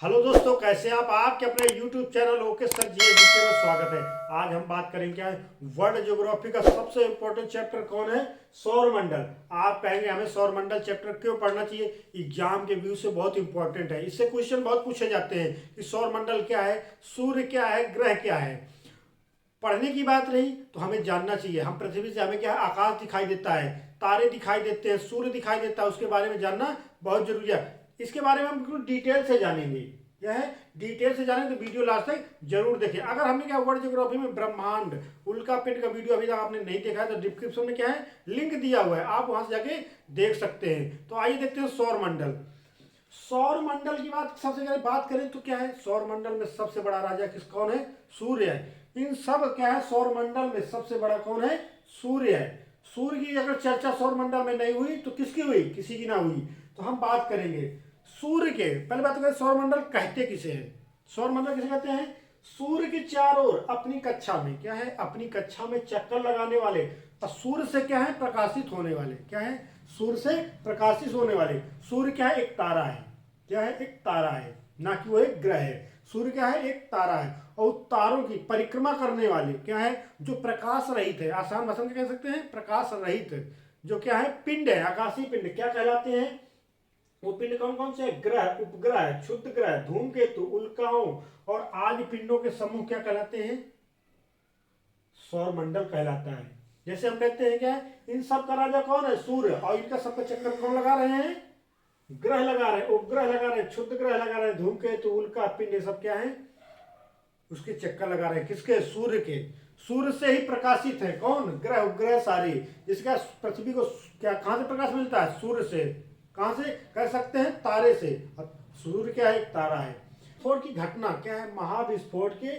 Hello दोस्तों, कैसे आप आपके अपने YouTube चैनल ओके सर जी जीके में स्वागत है। आज हम बात करेंगे क्या है वर्ल्ड ज्योग्राफी का सबसे इंपॉर्टेंट चैप्टर कौन है? सौर मंडल। आप कहेंगे हमें सौर मंडल चैप्टर क्यों पढ़ना चाहिए? एग्जाम के व्यू से बहुत इंपॉर्टेंट है। इससे क्वेश्चन बहुत पूछे जाते हैं कि सौर मंडल क्या है, सूर्य क्या है, ग्रह क्या है। पढ़ने की बात रही तो हमें जानना चाहिए। हम पृथ्वी से हमें क्या है, आकाश दिखाई देता है, तारे दिखाई देते हैं, सूर्य दिखाई देता है, उसके बारे में जानना बहुत जरूरी है। इसके बारे में हम बिल्कुल डिटेल से जानेंगे। क्या है, डिटेल से जाने तो वीडियो लास्ट तक जरूर देखें। अगर हमने क्या वर्ल्ड ज्योग्राफी में ब्रह्मांड उल्का पिंड का वीडियो अभी तक आपने नहीं देखा है तो डिस्क्रिप्शन में क्या है लिंक दिया हुआ है, आप वहां से जाके देख सकते हैं। तो आइए देखते हैं सौर मंडल। सौर मंडल की बात सबसे पहले बात करें तो क्या है, सौर मंडल में सबसे बड़ा राजा कौन है? सूर्य है। इन सब क्या है, सौर मंडल में सबसे बड़ा कौन है? सूर्य है। सूर्य की अगर चर्चा सौर मंडल में नहीं हुई तो किसकी हुई? किसी की ना हुई। तो हम बात करेंगे सूर्य के। पहले बात करें सौर मंडल कहते किसे हैं। सौर मंडल किसे कहते हैं? सूर्य के चारों ओर अपनी कक्षा में क्या है, अपनी कक्षा में चक्कर लगाने वाले और सूर्य से क्या है, प्रकाशित होने वाले। क्या है? सूर्य से प्रकाशित होने वाले। सूर्य क्या है? एक तारा है। क्या है? एक तारा है, ना कि वो एक ग्रह है। सूर्य क्या है? एक तारा है। और तारों की परिक्रमा करने वाले क्या है, जो प्रकाश रहित है। आसान भाषा में कह सकते हैं प्रकाश रहित, जो क्या है, पिंड है, आकाशीय पिंड क्या कहलाते हैं? वो पिंड कौन कौन से हैं? ग्रह, उपग्रह, क्षुद्र ग्रह, धूमकेतु, उल्काओं और आदि पिंडों के समूह क्या कहलाते हैं? सौर मंडल कहलाता है। जैसे हम कहते हैं क्या है, इन सब का राजा कौन है? सूर्य। और इनका सबका चक्कर कौन लगा रहे हैं? ग्रह लगा रहे हैं, उपग्रह लगा रहे हैं, क्षुद्र ग्रह लगा रहे हैं, धूमकेतु, उल्का पिंड, ये सब क्या है, उसके चक्कर लगा रहे हैं। किसके? सूर्य के। सूर्य से ही प्रकाशित है कौन? ग्रह, उपग्रह सारे। जिसका पृथ्वी को क्या कहां से प्रकाश मिलता है? सूर्य से। कहां से कह सकते हैं? तारे से। और सूर्य क्या है? एक तारा है। विस्फोट की घटना क्या है? महाविस्फोट के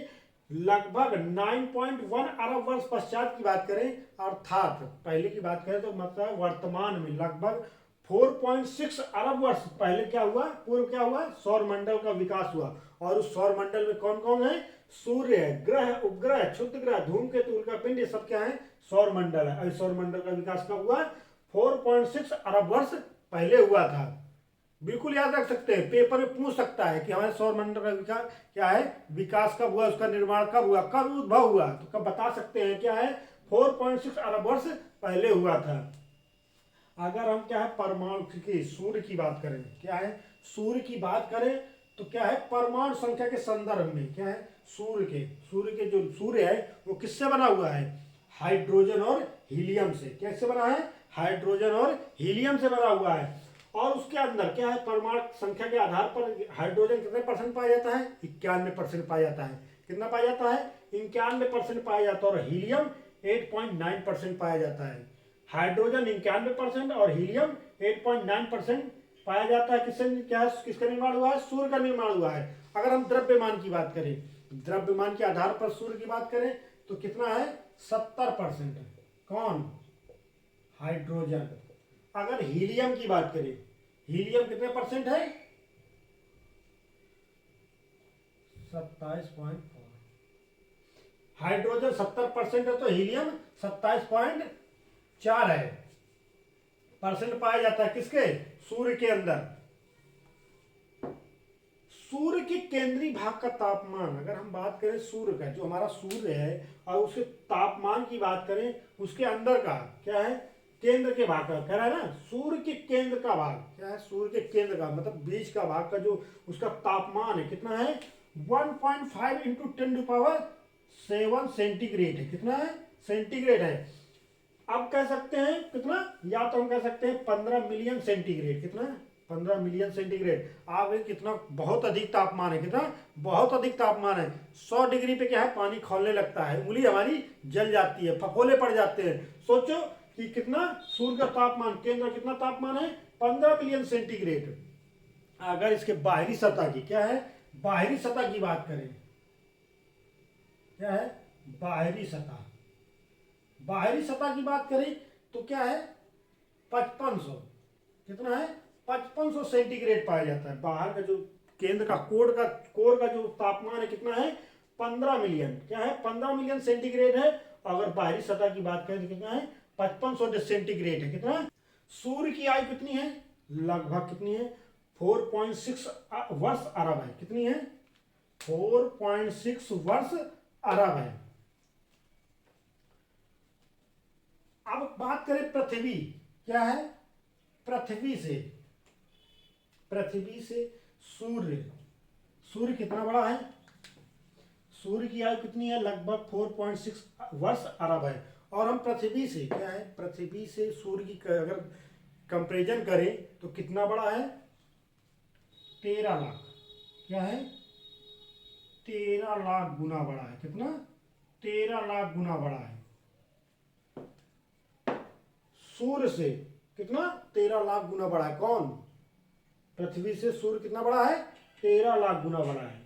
लगभग 9.1 अरब वर्ष पश्चात की बात करें, अर्थात पहले की बात करें तो मतलब वर्तमान में लगभग 4.6 अरब वर्ष पहले क्या हुआ, पूर्व क्या हुआ, सौर मंडल का विकास हुआ। और उस सौर मंडल में कौन कौन है? सूर्य है, ग्रह, उपग्रह, क्षुद्र ग्रह, धूमकेतु, उल्कापिंड, ये सब क्या है? सौर मंडल है। और सौर मंडल का विकास कब हुआ? 4.6 अरब वर्ष पहले हुआ था। बिल्कुल याद रख सकते हैं, पेपर में पूछ सकता है कि हमारे सौर मंडल का विकास क्या है, विकास कब हुआ, उसका निर्माण कब हुआ, कब उद्भव हुआ, तो कब बता सकते हैं क्या है? 4.6 अरब वर्ष पहले हुआ था। अगर हम क्या है परमाणु की, सूर्य की बात करें, क्या है, सूर्य की बात करें तो क्या है, परमाणु संख्या के संदर्भ में क्या है, सूर्य के जो सूर्य है वो किससे बना हुआ है? हाइड्रोजन और हीलियम से। कैसे बना है? हाइड्रोजन और हीलियम से बना हुआ है। और उसके अंदर क्या है, परमाणु संख्या के आधार पर हाइड्रोजन कितने परसेंट पाया जाता है? 91% पाया जाता है। कितना पाया जाता है? 91% पाया जाता है। और हीलियम 8.9% पाया जाता है। हाइड्रोजन 91% और हीलियम 8.9% पाया जाता है। किससे क्या, किसका निर्माण हुआ है? सूर्य का निर्माण हुआ है। अगर हम द्रव्यमान की बात करें, द्रव्यमान के आधार पर सूर्य की बात करें तो कितना है? 70%। कौन? हाइड्रोजन। अगर हीलियम की बात करें, हीलियम कितने परसेंट है? 27.4। हाइड्रोजन 70% है तो हीलियम 27.4 है परसेंट पाया जाता है। किसके? सूर्य के अंदर। सूर्य के केंद्रीय भाग का तापमान, अगर हम बात करें सूर्य का, जो हमारा सूर्य है, और उसके तापमान की बात करें, उसके अंदर का क्या है, केंद्र के भाग का कह रहा है ना, सूर्य के केंद्र का भाग क्या है, सूर्य के केंद्र का मतलब बीच का भाग का जो उसका तापमान है कितना है? 1.5 इंटू 10⁻7 सेंटीग्रेड है। कितना है? सेंटीग्रेड है। अब कह सकते हैं कितना, या तो हम कह सकते हैं 15 मिलियन सेंटीग्रेड। कितना? 15 मिलियन सेंटीग्रेड। आप कितना बहुत अधिक तापमान है, कितना बहुत अधिक तापमान है। 100 डिग्री पे क्या है, पानी खौलने लगता है, उंगली हमारी जल जाती है, फफोले पड़ जाते हैं। सोचो कि कितना सूर्य का तापमान, केंद्र कितना तापमान है? 15 मिलियन सेंटीग्रेड। अगर इसके बाहरी सतह की क्या है, बाहरी सतह की बात करें, क्या है, बाहरी सतह, बाहरी सतह की बात करें तो क्या है, 5500। कितना है? 5500 सेंटीग्रेड पाया जाता है। बाहर का जो केंद्र का कोर का जो तापमान है कितना है? 15 मिलियन। क्या है? 15 मिलियन सेंटीग्रेड है। अगर बाहरी सतह की बात करें तो कितना है? 5500 सेंटीग्रेड है। कितना? सूर्य की आयु कितनी है? लगभग कितनी है? 4.6 वर्ष अरब है। कितनी है? 4.6 वर्ष अरब है। अब बात करें पृथ्वी, क्या है? पृथ्वी से सूर्य, सूर्य कितना बड़ा है? सूर्य की आयु कितनी है? लगभग 4.6 वर्ष अरब है। और हम पृथ्वी से, क्या है, पृथ्वी से सूर्य की अगर कंपेरिजन करें तो कितना बड़ा है? 13 लाख। क्या है? 13 लाख गुना बड़ा है। कितना? 13 लाख गुना बड़ा है सूर्य से। कितना? 13 लाख गुना बड़ा है। कौन? पृथ्वी से सूर्य कितना बड़ा है? 13 लाख गुना बड़ा है।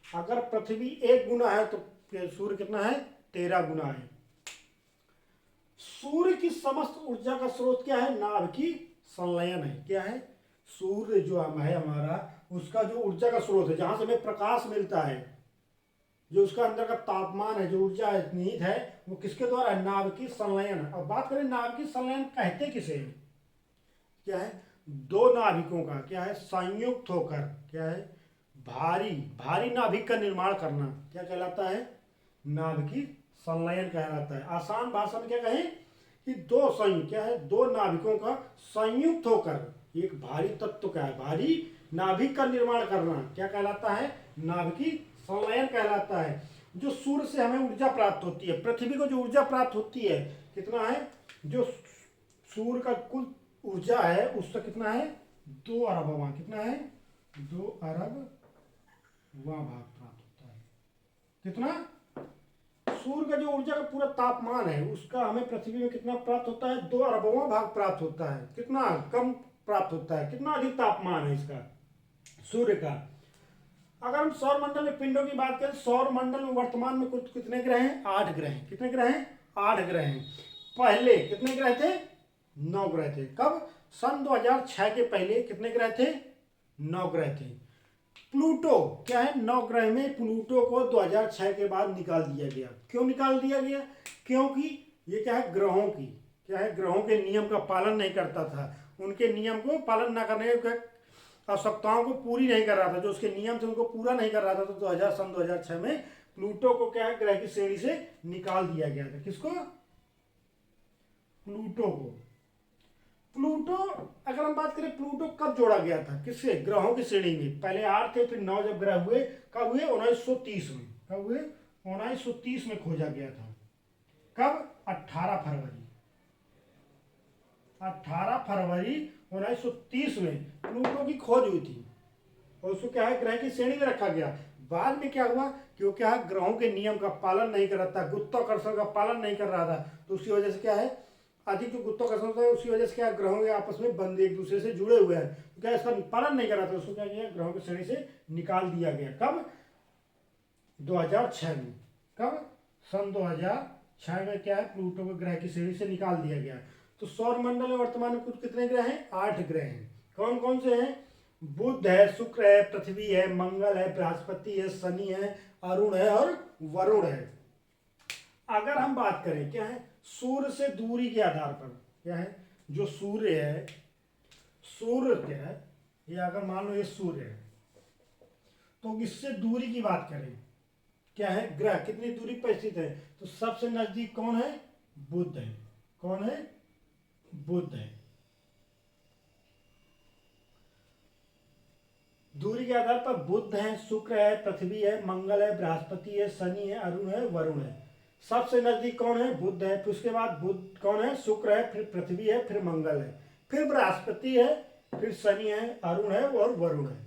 अगर पृथ्वी 1 गुना है तो सूर्य कितना है? 13 गुना है। सूर्य की समस्त ऊर्जा का स्रोत क्या है? नाभिकीय संलयन है। क्या है? सूर्य जो है हमारा, उसका जो ऊर्जा का स्रोत है, जहां से हमें प्रकाश मिलता है, जो उसका अंदर का तापमान है, जो ऊर्जा निहित है, वो किसके द्वारा है? नाभिकीय संलयन। अब बात करें नाभिकीय संलयन कहते किसे हैं? क्या है? दो नाभिकों का, क्या है, संयुक्त होकर, क्या है, भारी नाभिक का निर्माण करना क्या कहलाता है? नाभिकीय संलयन कहलाता है। आसान भाषा में क्या कहें कि क्या है, दो नाभिकों का संयुक्त होकर एक भारी तत्व का है, भारी नाभिक का निर्माण करना क्या कहलाता है? नाभिकीय संलयन कहलाता है। जो सूर्य से हमें ऊर्जा प्राप्त होती है, पृथ्वी को जो ऊर्जा प्राप्त होती है, कितना है? जो सूर्य का कुल ऊर्जा है उसका कितना है? 2 अरबवां। कितना है? 2 अरबवां भाग प्राप्त होता है। कितना? सूर्य का जो ऊर्जा का पूरा तापमान है उसका हमें पृथ्वी में कितना प्राप्त होता है? 2 अरबवां भाग प्राप्त होता है। कितना कम प्राप्त होता है? कितना अधिक तापमान है इसका सूर्य का। अगर हम सौर मंडल में पिंडों की बात करें, सौर मंडल में वर्तमान में कुछ कितने ग्रह हैं? 8 ग्रह हैं। कितने ग्रह हैं? 8 ग्रह हैं। पहले कितने ग्रह थे? 9 ग्रह थे। कब? सन 2006 के पहले कितने ग्रह थे? 9 ग्रह थे। प्लूटो, क्या है, 9 ग्रह में प्लूटो को 2006 के बाद निकाल दिया गया। क्यों निकाल दिया गया? क्योंकि ये क्या है, ग्रहों की, क्या है, ग्रहों के नियम का पालन नहीं करता था। उनके नियम को पालन न करने के आवश्यकताओं को पूरी नहीं कर रहा था, जो उसके नियम थे उनको पूरा नहीं कर रहा था। तो सन 2006 में प्लूटो को, क्या है, ग्रह की श्रेणी से निकाल दिया गया था। किसको? प्लूटो को। प्लूटो, अगर हम बात करें प्लूटो कब जोड़ा गया था? किससे? ग्रहों की श्रेणी में। पहले 8 थे, फिर 9 जब ग्रह हुए, कब हुए? 1930 में। कब हुए? 1930 में खोजा गया था। कब? 18 फरवरी 1930 में प्लूटो की खोज हुई थी और उसको, क्या है, ग्रह की श्रेणी में रखा गया। बाद में क्या हुआ, क्योंकि क्या है, ग्रहों के नियम का पालन नहीं कर रहा था, गुरुत्वाकर्षण का पालन नहीं कर रहा था, तो उसकी वजह से क्या है, अधिक जो गुरुत्वाकर्षण होता है उसकी वजह से क्या, ग्रहों के आपस में बंद, एक दूसरे से जुड़े हुए हैं, तो क्या इसका पालन नहीं कर रहा था, उसको क्या किया, ग्रहों की श्रेणी से निकाल दिया गया। कब? 2006 में। कब? सन 2006 में, क्या है, प्लूटो को ग्रह की श्रेणी से निकाल दिया गया। तो सौर मंडल में वर्तमान में कुछ कितने ग्रह हैं? 8 ग्रह हैं। कौन कौन से हैं? बुध है, शुक्र है, पृथ्वी है, मंगल है, बृहस्पति है, शनि है, अरुण है और वरुण है। अगर हम बात करें, क्या है, सूर्य से दूरी के आधार पर, क्या है, जो सूर्य है, सूर्य क्या है, ये अगर मान लो ये सूर्य है, तो इससे दूरी की बात करें, क्या है, ग्रह कितनी दूरी पर स्थित है, तो सबसे नजदीक कौन है? बुध है। कौन है? बुध है। दूरी के आधार पर बुध है, शुक्र है, पृथ्वी है, मंगल है, बृहस्पति है, शनि है, अरुण है, वरुण है। सबसे नजदीक कौन है? बुध है। फिर उसके बाद बुध कौन है? शुक्र है, फिर पृथ्वी है, फिर मंगल है, फिर बृहस्पति है, फिर शनि है, अरुण है और वरुण है।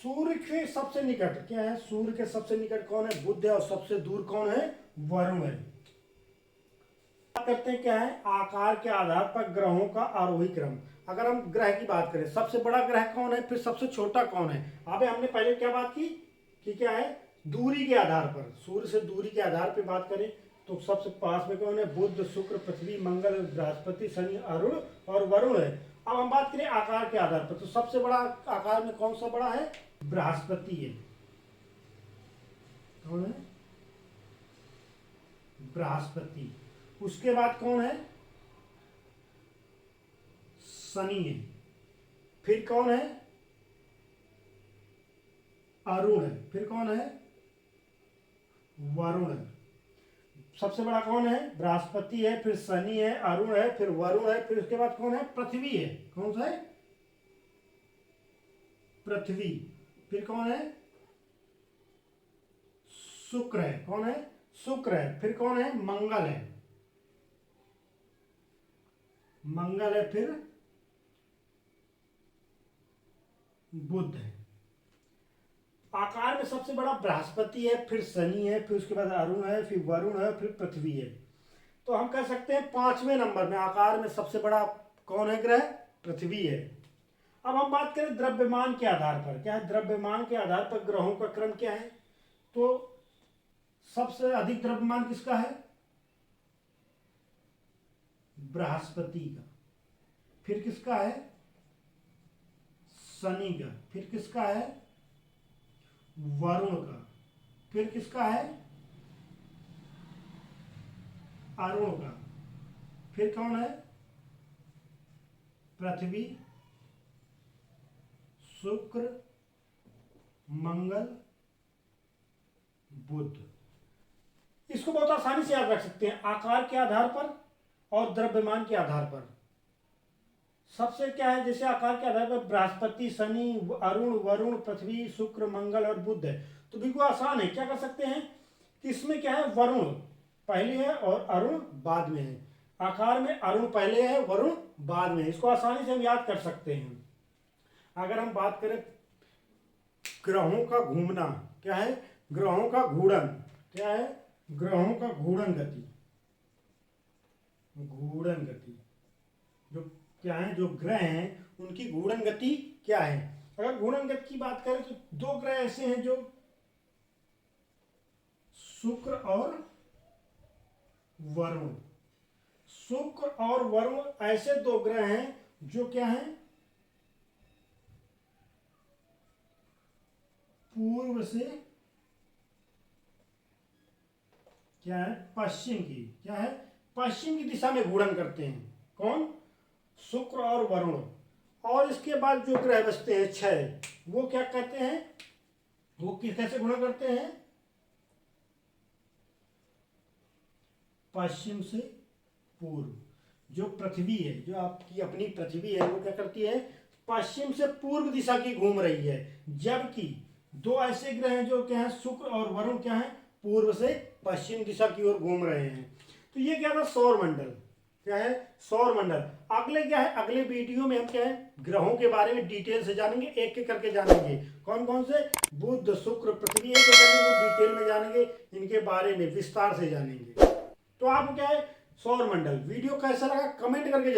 सूर्य के सबसे निकट, क्या है, सूर्य के सबसे निकट कौन है? बुध है। और सबसे दूर कौन है? वरुण है। करते हैं, क्या है, आकार के आधार पर ग्रहों का आरोही क्रम। अगर हम ग्रह की बात करें, सबसे बड़ा ग्रह कौन है, फिर सबसे छोटा कौन है? अबे हमने पहले क्या बात की कि क्या है, दूरी के आधार पर, सूर्य से दूरी के आधार पर बात करें तो सबसे पास में कौन है? बुध, शुक्र, पृथ्वी, मंगल, बृहस्पति, शनि, अरुण और वरुण है। अब हम बात करें आकार के आधार पर, तो सबसे बड़ा आकार में कौन सा बड़ा है? बृहस्पति है। कौन है? बृहस्पति। उसके बाद कौन है? शनि है। फिर कौन है? अरुण है। फिर कौन है? वरुण है। सबसे बड़ा कौन है? बृहस्पति है, फिर शनि है, अरुण है, फिर वरुण है, फिर उसके बाद कौन है? पृथ्वी है। कौन सा है? पृथ्वी। फिर कौन है? शुक्र है। कौन है? शुक्र है। फिर कौन है? मंगल है। मंगल है। फिर बुध है। आकार में सबसे बड़ा बृहस्पति है, फिर शनि है, फिर उसके बाद अरुण है, फिर वरुण है, फिर पृथ्वी है। तो हम कह सकते हैं 5वें नंबर में आकार में सबसे बड़ा कौन है ग्रह? पृथ्वी है। अब हम बात करें द्रव्यमान के आधार पर। क्या है? द्रव्यमान के आधार पर ग्रहों का क्रम क्या है? तो सबसे अधिक द्रव्यमान किसका है? बृहस्पति का। फिर किसका है? शनि का। फिर किसका है? वरुण का। फिर किसका है? अरुण का। फिर कौन है? पृथ्वी, शुक्र, मंगल, बुध। इसको बहुत आसानी से याद रख सकते हैं आकार के आधार पर और द्रव्यमान के आधार पर। सबसे क्या है? जैसे आकार के आधार पर बृहस्पति, शनि, अरुण, वरुण, पृथ्वी, शुक्र, मंगल और बुध है, तो बिल्कुल आसान है। क्या कर सकते हैं कि इसमें क्या है? वरुण पहले है और अरुण बाद में है। आकार में अरुण पहले है, वरुण बाद में है। इसको आसानी से हम याद कर सकते हैं। अगर हम बात करें ग्रहों का घूमना, क्या है? ग्रहों का घूर्णन। क्या है? ग्रहों का घूर्णन गति। घूर्णन गति जो क्या है? जो ग्रह हैं उनकी घूर्णन गति क्या है? अगर घूर्णन गति की बात करें तो दो ग्रह ऐसे हैं जो शुक्र और वरुण। शुक्र और वरुण ऐसे दो ग्रह हैं जो क्या है? पूर्व से क्या है? पश्चिम की। क्या है? पश्चिम की दिशा में घूर्णन करते हैं। कौन? शुक्र और वरुण। और इसके बाद जो ग्रह बचते हैं 6, वो क्या कहते हैं? वो कैसे घूर्णन करते हैं? पश्चिम से पूर्व। जो पृथ्वी है, जो आपकी अपनी पृथ्वी है, वो क्या करती है? पश्चिम से पूर्व दिशा की घूम रही है। जबकि दो ऐसे ग्रह हैं जो क्या है? शुक्र और वरुण क्या है? पूर्व से पश्चिम दिशा की ओर घूम रहे हैं। तो ये क्या था? सौर मंडल। क्या है? सौर मंडल। अगले क्या है? अगले वीडियो में हम क्या है? ग्रहों के बारे में डिटेल से जानेंगे, एक एक करके जानेंगे। कौन कौन से? बुध, शुक्र, पृथ्वी, एक करके डिटेल में जानेंगे, इनके बारे में विस्तार से जानेंगे। तो आपको क्या है? सौर मंडल वीडियो कैसा लगा कमेंट करके